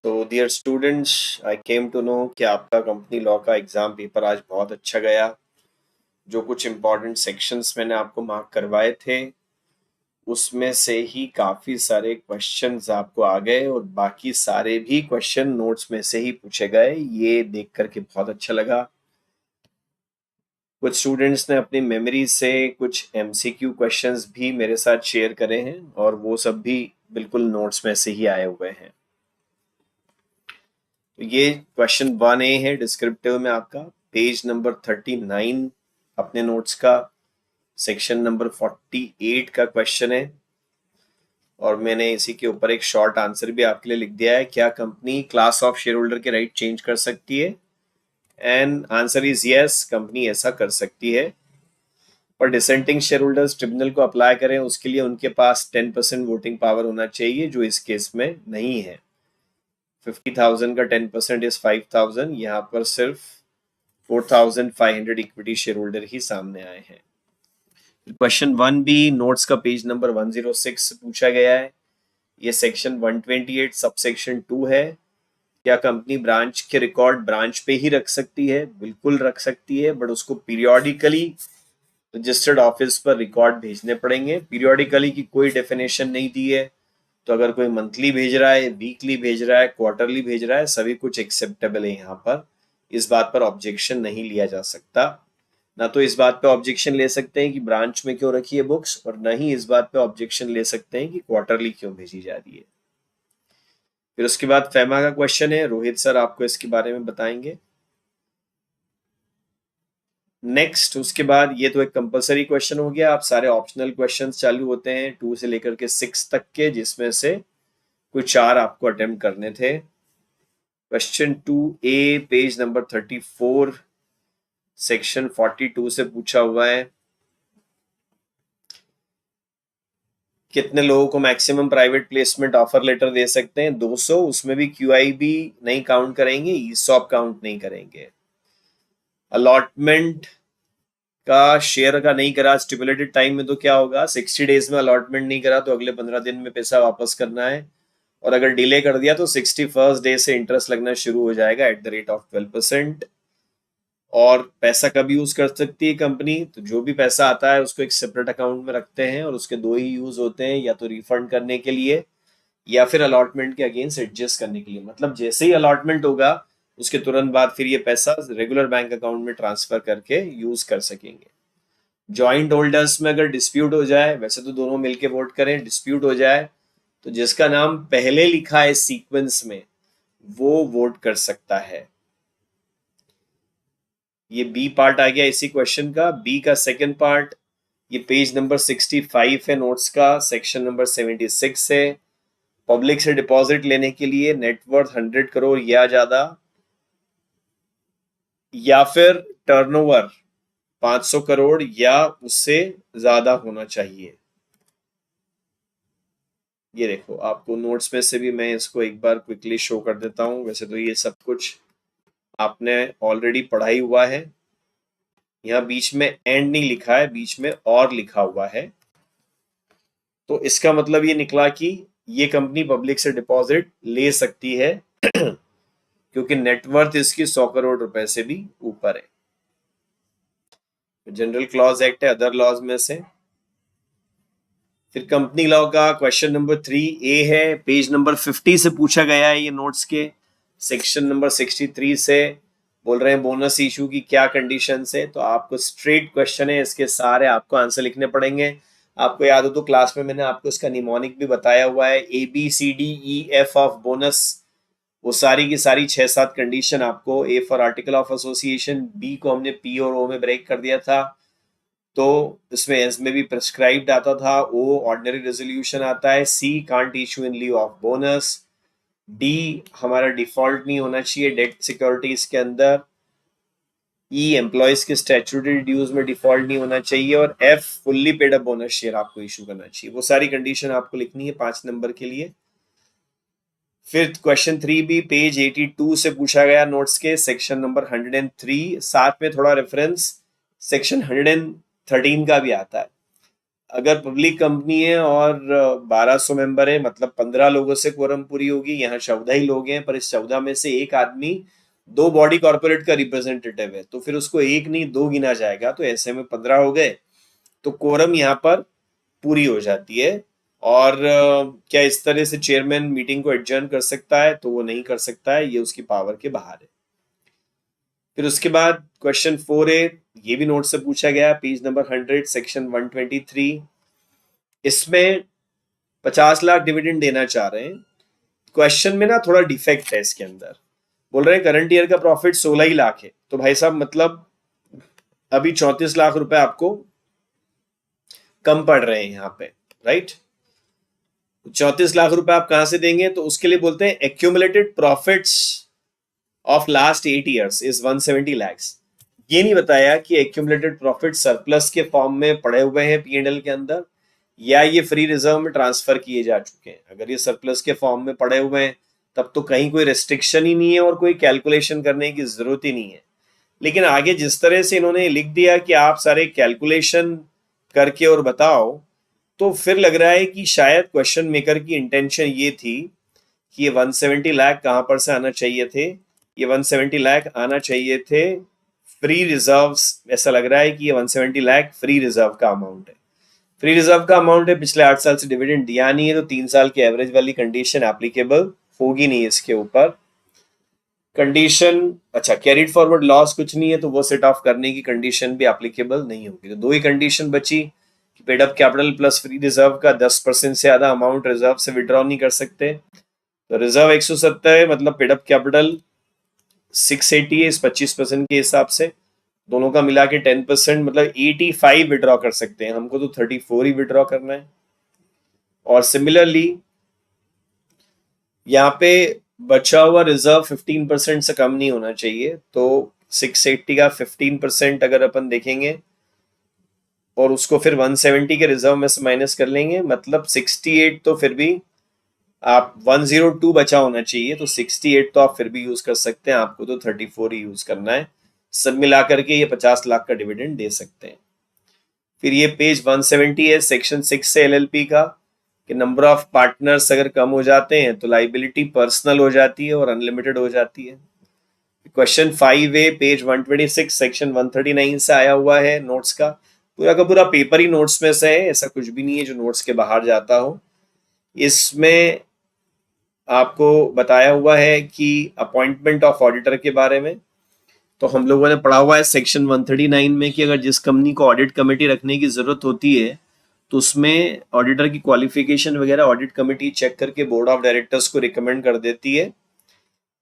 तो dear students, I came to know कि आपका कंपनी लॉ का एग्ज़ाम पेपर आज बहुत अच्छा गया। जो कुछ इम्पोर्टेंट सेक्शंस मैंने आपको मार्क करवाए थे उसमें से ही काफ़ी सारे क्वेश्चंस आपको आ गए और बाकी सारे भी क्वेश्चन नोट्स में से ही पूछे गए। ये देख करके बहुत अच्छा लगा। कुछ स्टूडेंट्स ने अपनी मेमोरी से कुछ एमसीक्यू क्वेश्चंस भी मेरे साथ शेयर करे हैं और वो सब भी बिल्कुल नोट्स में से ही आए हुए हैं। तो ये क्वेश्चन 1A है डिस्क्रिप्टिव में आपका, पेज नंबर 39 अपने नोट्स का, सेक्शन नंबर 48 का क्वेश्चन है और मैंने इसी के ऊपर एक शॉर्ट आंसर भी आपके लिए लिख दिया है। क्या company class of share holder के राइट चेंज कर सकती है? And answer is yes, company ऐसा कर सकती है। पर डिसेंटिंग शेयर होल्डर्स ट्रिब्यूनल को अप्लाई करें उसके लिए उनके पास 10% वोटिंग पावर होना चाहिए, जो इस केस में नहीं है। 50,000 का 10% इज 5,000। यहाँ पर सिर्फ 4,500 इक्विटी शेयर होल्डर ही सामने आए हैं। क्वेश्चन 1B नोट्स का पेज नंबर 106 पूछा गया है। ये सेक्शन 128 सबसेक्शन 2 है। क्या कंपनी ब्रांच के रिकॉर्ड ब्रांच पे ही रख सकती है? बिल्कुल रख सकती है, बट उसको पीरियोडिकली रजिस्टर्ड ऑफिस पर रिकॉर्ड भेजने पड़ेंगे। पीरियोडिकली की कोई डेफिनेशन नहीं दी है, तो अगर कोई मंथली भेज रहा है, वीकली भेज रहा है, क्वार्टरली भेज रहा है, सभी कुछ एक्सेप्टेबल है। यहाँ पर इस बात पर ऑब्जेक्शन नहीं लिया जा सकता। ना तो इस बात पे ऑब्जेक्शन ले सकते हैं कि ब्रांच में क्यों रखी है बुक्स, और ना ही इस बात पे ऑब्जेक्शन ले सकते हैं कि क्वार्टरली क्यों भेजी जा रही है। फिर उसके बाद फेमा का क्वेश्चन है, रोहित सर आपको इसके बारे में बताएंगे। नेक्स्ट उसके बाद ये तो एक कंपलसरी क्वेश्चन हो गया। आप सारे ऑप्शनल क्वेश्चंस चालू होते हैं 2 से लेकर के 6 तक के, जिसमें से कुछ 4 आपको अटेम्प्ट करने थे। Question 2A page number 34 section 42 से पूछा हुआ है। कितने लोगों को maximum private placement offer letter दे सकते हैं? 200। उसमें भी QIB नहीं काउंट करेंगे, ESOP काउंट नहीं करेंगे। अलॉटमेंट का शेयर का नहीं करा स्टिपुलेटेड टाइम में तो क्या होगा? 60 डेज में अलॉटमेंट नहीं करा तो अगले 15 दिन में पैसा वापस करना है, और अगर डिले कर दिया तो 61st डे से इंटरेस्ट लगना शुरू हो जाएगा एट द रेट ऑफ 12%। और पैसा कब यूज कर सकती है कंपनी? तो जो भी पैसा आता है उसको एक सेपरेट अकाउंट में रखते हैं और उसके दो ही यूज होते हैं, या तो रिफंड करने के लिए या फिर अलॉटमेंट के अगेंस्ट एडजस्ट करने के लिए। मतलब जैसे ही अलॉटमेंट होगा उसके तुरंत बाद फिर ये पैसा रेगुलर बैंक अकाउंट में ट्रांसफर करके यूज कर सकेंगे। जॉइंट होल्डर्स में अगर डिस्प्यूट हो जाए, वैसे तो दोनों मिलके वोट करें, डिस्प्यूट हो जाए तो जिसका नाम पहले लिखा है सीक्वेंस में वो वोट कर सकता है। ये बी पार्ट आ गया इसी क्वेश्चन का। बी का सेकंड पार्ट, ये पेज नंबर 65 है नोट्स का, सेक्शन नंबर 76 है। पब्लिक से डिपॉजिट लेने के लिए नेटवर्थ 100 करोड़ या ज्यादा, या फिर टर्नओवर 500 करोड़ या उससे ज्यादा होना चाहिए। ये देखो, आपको नोट्स में से भी मैं इसको एक बार क्विकली शो कर देता हूं। वैसे तो ये सब कुछ आपने ऑलरेडी पढ़ाई हुआ है। यहाँ बीच में एंड नहीं लिखा है, बीच में और लिखा हुआ है। तो इसका मतलब ये निकला कि ये कंपनी पब्लिक से डिपॉजिट ले सकती है क्योंकि नेटवर्थ इसकी 100 करोड़ रुपए से भी ऊपर है। जनरल क्लॉज एक्ट है अदर लॉज में से। फिर कंपनी लॉ का क्वेश्चन नंबर 3A है, पेज नंबर 50 से पूछा गया है ये नोट्स के, सेक्शन नंबर 63 से। बोल रहे हैं बोनस इशू की क्या कंडीशन है, तो आपको स्ट्रेट क्वेश्चन है, इसके सारे आपको आंसर लिखने पड़ेंगे। आपको याद हो तो क्लास में मैंने आपको इसका निमोनिक भी बताया हुआ है, ABCDEF ऑफ बोनस। वो सारी की सारी 6-7 कंडीशन आपको, A for article of association, B को हमने P और O में ब्रेक कर दिया था, तो इसमें एस में भी प्रेस्क्राइब्ड आता था, O ऑर्डिनरी रेजोल्यूशन आता है, C can't issue in leave of bonus, D हमारा डिफॉल्ट नहीं होना चाहिए डेट सिक्योरिटीज के अंदर, E एम्प्लॉयज के स्टैट्यूटरी ड्यूज में डिफॉल्ट नहीं होना चाहिए, और F fully paid up bonus share आपको इशू करना चाहिए। वो सारी कंडीशन आपको लिखनी है 5 नंबर के लिए। फिर क्वेश्चन 3B पेज 82 से पूछा गया नोट्स के, सेक्शन नंबर 103, साथ में थोड़ा रेफरेंस सेक्शन 113 का भी आता है। अगर पब्लिक कंपनी है और 1200 मेंबर है, मतलब 15 लोगों से कोरम पूरी होगी। यहाँ 14 ही लोग हैं, पर इस 14 में से एक आदमी दो बॉडी कॉर्पोरेट का रिप्रेजेंटेटिव है, तो फिर उसको एक नहीं दो गिना जाएगा, तो ऐसे में 15 हो गए, तो कोरम यहाँ पर पूरी हो जाती है। और क्या इस तरह से चेयरमैन मीटिंग को एडजर्न कर सकता है? तो वो नहीं कर सकता है, ये उसकी पावर के बाहर है। फिर उसके बाद क्वेश्चन 4A, ये भी नोट से पूछा गया, पेज नंबर 100, सेक्शन 123। इसमें 50 लाख डिविडेंड देना चाह रहे हैं। क्वेश्चन में ना थोड़ा डिफेक्ट है इसके अंदर। बोल रहे हैं करंट ईयर का प्रॉफिट 16 ही लाख है, तो भाई साहब मतलब अभी 34 लाख रुपए आपको कम पड़ रहे हैं यहाँ पे, राइट। 34 लाख रुपए आप कहां से देंगे? तो उसके लिए बोलते हैं accumulated profits of last 8 years is 170 lakhs. ये नहीं बताया कि एक्यूमुलेटेड प्रॉफिट सरप्लस के फॉर्म में पड़े हुए हैं P&L के अंदर, या ये फ्री रिजर्व में ट्रांसफर किए जा चुके हैं। अगर ये सरप्लस के फॉर्म में पड़े हुए हैं तब तो कहीं कोई रेस्ट्रिक्शन ही नहीं है और कोई कैलकुलेशन करने की जरूरत ही नहीं है। लेकिन आगे जिस तरह से इन्होंने लिख दिया कि आप सारे कैलकुलेशन करके और बताओ, तो फिर लग रहा है कि शायद क्वेश्चन मेकर की इंटेंशन ये थी कि ये 170 लाख कहां पर से आना चाहिए थे? ये 170 लाख आना चाहिए थे फ्री रिजर्व्स। ऐसा लग रहा है कि ये 170 लाख फ्री रिजर्व का अमाउंट है। फ्री रिजर्व का अमाउंट है, पिछले 8 साल से डिविडेंड दिया नहीं है, तो 3 साल की एवरेज वाली कंडीशन एप्लीकेबल होगी नहीं इसके ऊपर। कंडीशन, अच्छा, कैरिड फॉरवर्ड लॉस कुछ नहीं है, तो वो सेट ऑफ करने की कंडीशन भी एप्लीकेबल नहीं होगी। तो दो ही कंडीशन बची कि paid up capital plus free reserve का 10% से ज्यादा अमाउंट रिजर्व से विड्रॉ नहीं कर सकते। तो रिजर्व 170 है, मतलब पेड अप कैपिटल 680 है इस 25% के हिसाब से। दोनों का मिला के 10%, मतलब 85 विड्रॉ कर सकते हैं, हमको तो 34 ही विड्रॉ करना है। और सिमिलरली यहाँ पे बचा हुआ रिजर्व 15% से कम नहीं होना चाहिए, तो 680 का 15% अगर अपन देखेंगे और उसको फिर 170 के रिजर्व में से माइनस कर लेंगे, मतलब 68, तो फिर भी आप 102 बचा होना चाहिए, तो 68 तो आप फिर भी यूज कर सकते हैं, आपको तो 34 ही यूज करना है। सब मिला करके ये 50 लाख का डिविडेंड दे सकते हैं। फिर ये पेज 170 है, सेक्शन 6 से एलएलपी का, कि नंबर ऑफ पार्टनर्स अगर कम हो जाते हैं तो लाइबिलिटी पर्सनल हो जाती है और अनलिमिटेड हो जाती है। क्वेश्चन 5A, पेज 126, सेक्शन 139 से आया हुआ है नोट्स का। पूरा का पूरा पेपर ही नोट्स में से है, ऐसा कुछ भी नहीं है जो नोट्स के बाहर जाता हो। इसमें आपको बताया हुआ है कि अपॉइंटमेंट ऑफ ऑडिटर के बारे में, तो हम लोगों ने पढ़ा हुआ है सेक्शन 139 में कि अगर जिस कंपनी को ऑडिट कमेटी रखने की जरूरत होती है तो उसमें ऑडिटर की क्वालिफिकेशन वगैरह ऑडिट कमेटी चेक करके बोर्ड ऑफ डायरेक्टर्स को रिकमेंड कर देती है,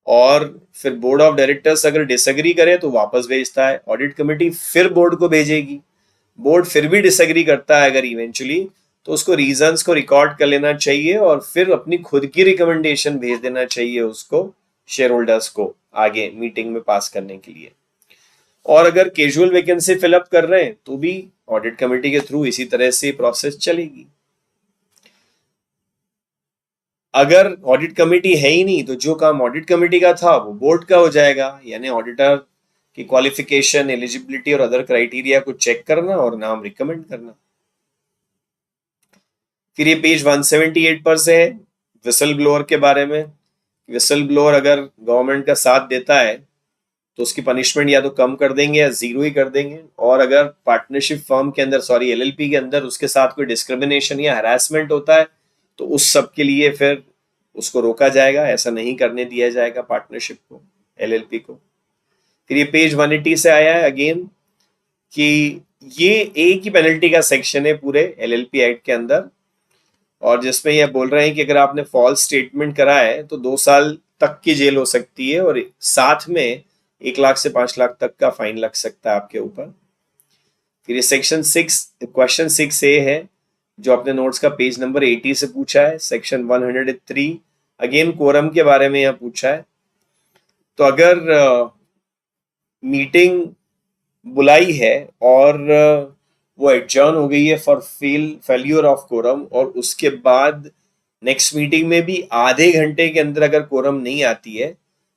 और फिर बोर्ड ऑफ डायरेक्टर्स अगर डिसएग्री करे तो वापस भेजता है। ऑडिट कमेटी फिर बोर्ड को भेजेगी, बोर्ड फिर भी डिसएग्री करता है अगर इवेंचुअली, तो उसको रीजंस को रिकॉर्ड कर लेना चाहिए और फिर अपनी खुद की रिकमेंडेशन भेज देना चाहिए उसको, शेयर होल्डर्स को आगे मीटिंग में पास करने के लिए। और अगर कैजुअल वैकेंसी फिलअप कर रहे हैं तो भी ऑडिट कमेटी के थ्रू इसी तरह से प्रोसेस चलेगी। अगर ऑडिट कमेटी है ही नहीं तो जो काम ऑडिट कमेटी का था वो बोर्ड का हो जाएगा, यानी ऑडिटर की क्वालिफिकेशन, एलिजिबिलिटी और अदर क्राइटेरिया को चेक करना और नाम रिकमेंड करना। फिर ये पेज 178 पर से है विसल ब्लोअर के बारे में। विसल ब्लोअर अगर गवर्नमेंट का साथ देता है तो उसकी पनिशमेंट या तो कम कर देंगे या जीरो ही कर देंगे, और अगर पार्टनरशिप फर्म के अंदर, सॉरी एलएलपी के अंदर उसके साथ कोई डिस्क्रिमिनेशन या हरासमेंट होता है तो उस सब के लिए फिर उसको रोका जाएगा, ऐसा नहीं करने दिया जाएगा पार्टनरशिप को, एलएलपी को। फिर ये पेज 180 से आया है अगेन कि ये एक ही पेनल्टी का सेक्शन है पूरे एलएलपी एक्ट के अंदर, और जिसमें यह बोल रहे हैं कि अगर आपने फॉल्स स्टेटमेंट करा है तो 2 साल तक की जेल हो सकती है और साथ में 1 लाख से 5 लाख तक का फाइन लग सकता है आपके ऊपर। फिर ये सेक्शन 6, क्वेश्चन 6A है जो अपने नोट्स का पेज नंबर 80 से पूछा है, सेक्शन 103, अगेन कोरम के बारे में यहाँ पूछा है। तो अगर मीटिंग बुलाई है और वो एडजर्न हो गई है फॉर फेल्यूर ऑफ कोरम, और उसके बाद नेक्स्ट मीटिंग में भी आधे घंटे के अंदर अगर कोरम नहीं आती है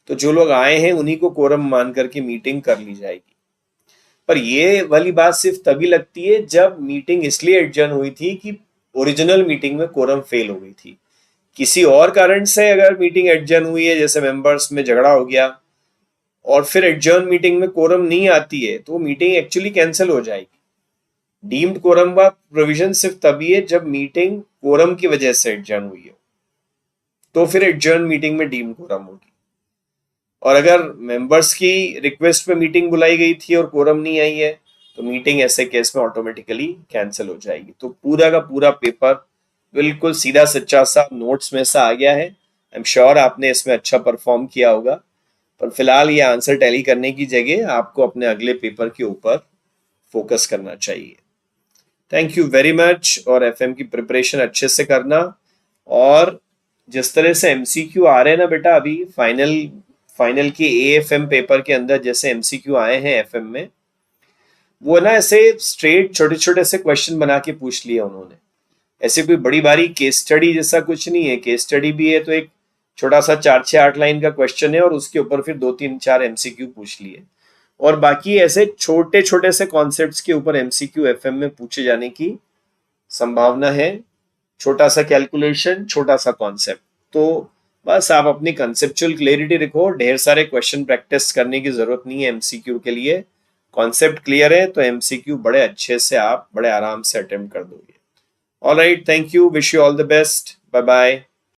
तो जो लोग आए हैं उन्हीं को कोरम मान करके मीटिंग कर ली जाएगी। पर ये वाली बात सिर्फ तभी लगती है जब मीटिंग इसलिए एडजर्न हुई थी कि ओरिजिनल मीटिंग में कोरम फेल हो गई थी। किसी और कारण से अगर मीटिंग एडजर्न हुई है, जैसे मेंबर्स में झगड़ा हो गया और फिर एडजर्न मीटिंग में कोरम नहीं आती है, तो वो मीटिंग एक्चुअली कैंसिल हो जाएगी। डीम्ड कोरम का प्रोविजन सिर्फ तभी है जब मीटिंग कोरम की वजह से एडजर्न हुई हो, तो फिर एडजर्न मीटिंग में डीम्ड कोरम होगी। और अगर मेंबर्स की रिक्वेस्ट पे मीटिंग बुलाई गई थी और कोरम नहीं आई है, तो मीटिंग ऐसे केस में ऑटोमेटिकली कैंसिल हो जाएगी। तो पूरा का पूरा पेपर बिल्कुल सीधा सच्चा सा नोट्स में से आ गया है। आई एम श्योर आपने इसमें अच्छा परफॉर्म किया होगा, पर फिलहाल ये आंसर टैली करने की जगह आपको अपने अगले पेपर के ऊपर फोकस करना चाहिए। Thank you very much. और एफएम की प्रिपरेशन अच्छे से करना। और जिस तरह से एमसीक्यू आ रहे हैं ना बेटा, अभी फाइनल के एएफएम पेपर के अंदर जैसे एमसीक्यू आए हैं एफएम में, वो ना ऐसे स्ट्रेट छोटे छोटे से क्वेश्चन बना के पूछ लिए उन्होंने। ऐसे कोई बड़ी बारी केस स्टडी जैसा कुछ नहीं है। केस स्टडी भी है तो एक छोटा सा 4 6 8 लाइन का क्वेश्चन है और उसके ऊपर फिर 2 3 4 एमसीक्यू पूछ लिए। और बाकी ऐसे छोटे छोटे से कॉन्सेप्ट्स के ऊपर एमसीक्यू एफएम में पूछे जाने की संभावना है। छोटा सा कैलकुलेशन, छोटा सा कॉन्सेप्ट। तो बस आप अपनी कंसेप्चुअल क्लियरिटी रखो, ढेर सारे क्वेश्चन प्रैक्टिस करने की जरूरत नहीं है एमसीक्यू के लिए। कॉन्सेप्ट क्लियर है तो एमसीक्यू बड़े अच्छे से आप बड़े आराम से अटेम्प्ट कर दोगे। Alright, thank you, wish you all the best, bye bye.